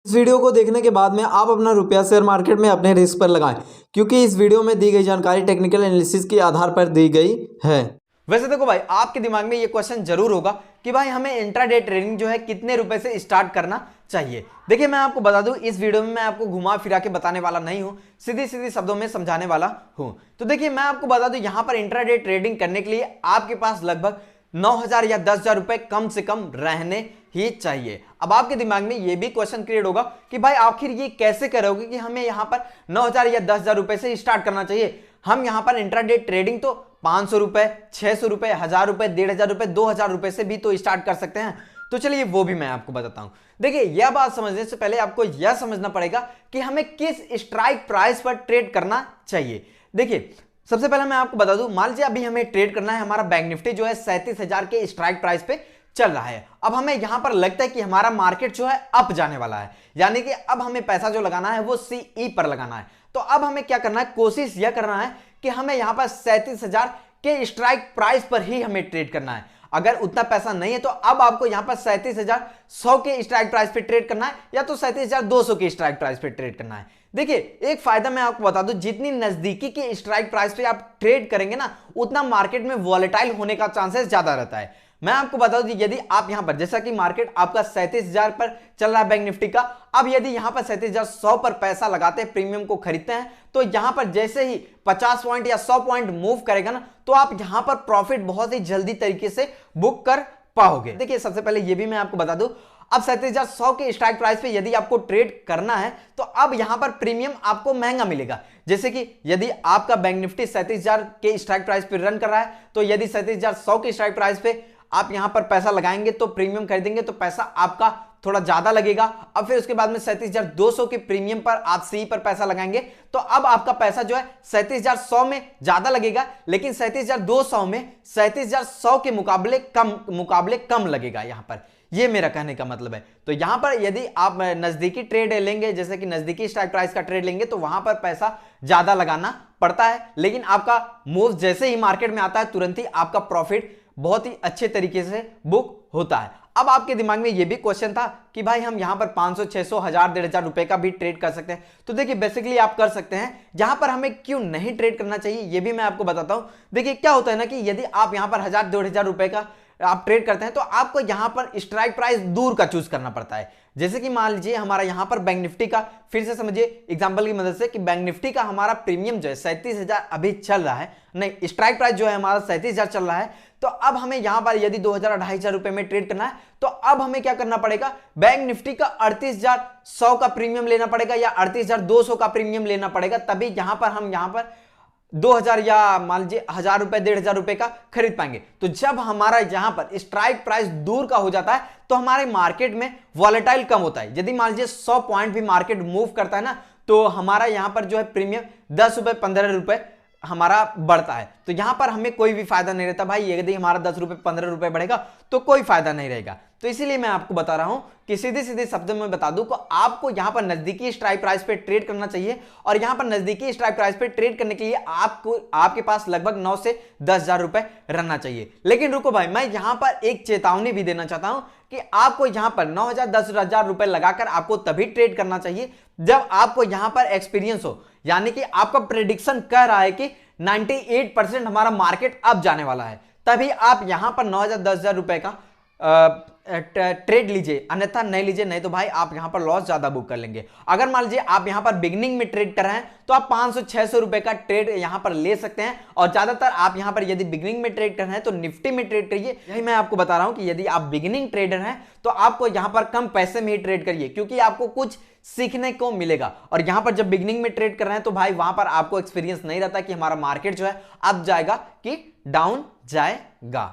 इस वीडियो को देखने के बाद में आप अपना रुपया शेयर मार्केट में अपने रिस्क पर लगाएं, क्योंकि इस वीडियो में दी गई जानकारी टेक्निकल एनालिसिस के आधार पर दी गई है। वैसे देखो भाई, आपके दिमाग में ये क्वेश्चन जरूर होगा कि भाई हमें इंट्राडे ट्रेडिंग जो है कितने रुपए से स्टार्ट करना चाहिए। देखिए मैं आपको बता दूं, इस वीडियो में मैं आपको घुमा फिरा के बताने वाला नहीं हूं, सीधी सीधी शब्दों में समझाने वाला हूं। तो देखिए मैं आपको बता दूं, यहां पर इंट्राडे ट्रेडिंग करने के लिए आपके पास लगभग 9,000 या 10,000 रुपए कम से कम रहने ही चाहिए। अब आपके दिमाग में यह भी क्वेश्चन क्रिएट होगा कि भाई आखिर ये कैसे करोगे कि हमें यहां पर 9,000 या 10,000 रुपए से स्टार्ट करना चाहिए। हम यहां पर इंट्राडे ट्रेडिंग तो 500 रुपए, 600 रुपए, 1,000 रुपए, 1,500 रुपए, 2,000 रुपए से भी तो स्टार्ट कर सकते हैं। तो चलिए वो भी मैं आपको बताता हूं। देखिए यह बात समझने से पहले आपको यह समझना पड़ेगा कि हमें किस स्ट्राइक प्राइस पर ट्रेड करना चाहिए। देखिए सबसे पहले मैं आपको बता दूं, मान लीजिए अभी हमें ट्रेड करना है, हमारा बैंक निफ्टी जो है 37,000 के स्ट्राइक प्राइस पे चल रहा है। अब हमें यहां पर लगता है कि हमारा मार्केट जो है अप जाने वाला है, यानी कि अब हमें पैसा जो लगाना है वो सीई पर लगाना है। तो अब हमें क्या करना है, कोशिश यह करना है कि हमें यहां पर 37,000 के स्ट्राइक प्राइस पर ही हमें ट्रेड करना है। अगर उतना पैसा नहीं है तो अब आपको यहां पर 37,100 के स्ट्राइक प्राइस पे ट्रेड करना है, या तो 37,200 के स्ट्राइक प्राइस पे ट्रेड करना है। देखिए एक फायदा मैं आपको बता दूं, जितनी नजदीकी के स्ट्राइक प्राइस पे आप ट्रेड करेंगे ना, उतना मार्केट में वॉलेटाइल होने का चांसेस ज्यादा रहता है। मैं आपको बता दूं, यदि आप यहां पर, जैसा कि मार्केट आपका 37,000 पर चल रहा है बैंक निफ्टी का, अब यदि यहां पर 37,100 पर पैसा लगाते हैं, प्रीमियम को खरीदते हैं, तो यहां पर जैसे ही 50 पॉइंट या 100 पॉइंट मूव करेगा ना, तो आप यहां पर प्रॉफिट बहुत ही जल्दी तरीके से बुक कर पाओगे। देखिए सबसे पहले यह भी मैं आपको बता दूं, अब 37,100 के स्ट्राइक प्राइस पे यदि आपको ट्रेड करना है तो अब यहां पर प्रीमियम आपको महंगा मिलेगा। जैसे कि यदि आपका बैंक निफ्टी 37,000 के स्ट्राइक प्राइस पे रन कर रहा है, तो यदि 37,100 के स्ट्राइक प्राइस पे आप यहां पर पैसा लगाएंगे तो प्रीमियम खरीदेंगे तो पैसा आपका थोड़ा ज्यादा लगेगा। अब फिर उसके बाद में 37,200 के प्रीमियम पर आप सी पर पैसा लगाएंगे तो अब आपका पैसा जो है 37,100 में ज्यादा लगेगा, लेकिन 37,200 में 37,100 के मुकाबले कम लगेगा। यहां पर ये मेरा कहने का मतलब है। तो यहां पर यदि आप नजदीकी ट्रेड लेंगे, जैसे कि नजदीकी स्ट्राइक प्राइस का ट्रेड लेंगे, तो वहां पर पैसा ज्यादा लगाना पड़ता है, लेकिन आपका मूव जैसे ही मार्केट में आता है तुरंत ही आपका प्रॉफिट बहुत ही अच्छे तरीके से बुक होता है। अब आपके दिमाग में यह भी क्वेश्चन था कि भाई हम यहां पर 500, 600, 1,000, 1,500 रुपए का भी ट्रेड कर सकते हैं। तो देखिए बेसिकली आप कर सकते हैं। यहां पर हमें क्यों नहीं ट्रेड करना चाहिए यह भी मैं आपको बताता हूं। देखिए क्या होता है ना कि यदि आप यहां पर 1,000, 1,500 रुपए का आप ट्रेड करते हैं तो आपको यहां पर स्ट्राइक प्राइस दूर का चूज करना पड़ता है। जैसे कि मान लीजिए हमारा यहां पर बैंक निफ्टी का, फिर से समझिए एग्जांपल की मदद से, कि बैंक निफ्टी का हमारा प्रीमियम जो है 37,000 अभी चल रहा है, नहीं स्ट्राइक प्राइस जो है हमारा 37,000 चल रहा है। तो अब हमें यहां पर यदि 2,000, 2,500 रुपए में ट्रेड करना है तो अब हमें क्या करना पड़ेगा, बैंक निफ्टी का 38,100 का प्रीमियम लेना पड़ेगा या 38,200 का प्रीमियम लेना पड़ेगा, तभी यहां पर हम यहां पर 2,000 या मान लीजिए 1,000 रुपए, 1,500 रुपए का खरीद पाएंगे। तो जब हमारा यहां पर स्ट्राइक प्राइस दूर का हो जाता है तो हमारे मार्केट में वॉलेटाइल कम होता है। यदि मान लीजिए 100 पॉइंट भी मार्केट मूव करता है ना, तो हमारा यहां पर जो है प्रीमियम 10 रुपए, 15 रुपए हमारा बढ़ता है। तो यहां पर हमें कोई भी फायदा नहीं रहता भाई, यदि हमारा 10 रुपए, 15 रुपए बढ़ेगा तो कोई फायदा नहीं रहेगा। तो इसीलिए मैं आपको बता रहा हूं कि सीधे सीधे शब्दों में बता दूं कि आपको यहां पर नजदीकी स्ट्राइक प्राइस पे ट्रेड करना चाहिए, और यहां पर नजदीकी स्ट्राइक प्राइस पे ट्रेड करने के लिए आपको आपके पास लगभग 9 से 10,000 रुपए रहना चाहिए। लेकिन रुको भाई, मैं यहां पर एक चेतावनी भी देना चाहता हूं कि आपको यहां पर 9,000, 10,000 रुपए लगाकर आपको तभी ट्रेड करना चाहिए जब आपको यहां पर एक्सपीरियंस हो, यानी कि आपका प्रेडिक्शन कह रहा है कि 98% हमारा मार्केट अब जाने वाला है, तभी आप यहां पर 9,000, 10,000 रुपए का ट्रेड लीजिए, अन्यथा नहीं लीजिए, नहीं तो भाई आप यहां पर लॉस ज्यादा बुक कर लेंगे। अगर मान लीजिए आप यहां पर बिगिनिंग में ट्रेड कर रहे हैं तो आप 500, 600 रुपए का ट्रेड यहां पर ले सकते हैं, और ज्यादातर आप यहां पर यदि बिगिनिंग में ट्रेड कर रहे हैं तो निफ्टी में ट्रेड करिए। यही मैं आपको बता रहा हूं कि यदि आप बिगिनिंग ट्रेडर हैं तो आपको यहां पर कम पैसे में ही ट्रेड करिए, क्योंकि आपको कुछ सीखने को मिलेगा। और यहां पर जब बिगिनिंग में ट्रेड कर रहे हैं तो भाई वहां पर आपको एक्सपीरियंस नहीं रहता कि हमारा मार्केट जो है अप जाएगा कि डाउन जाएगा।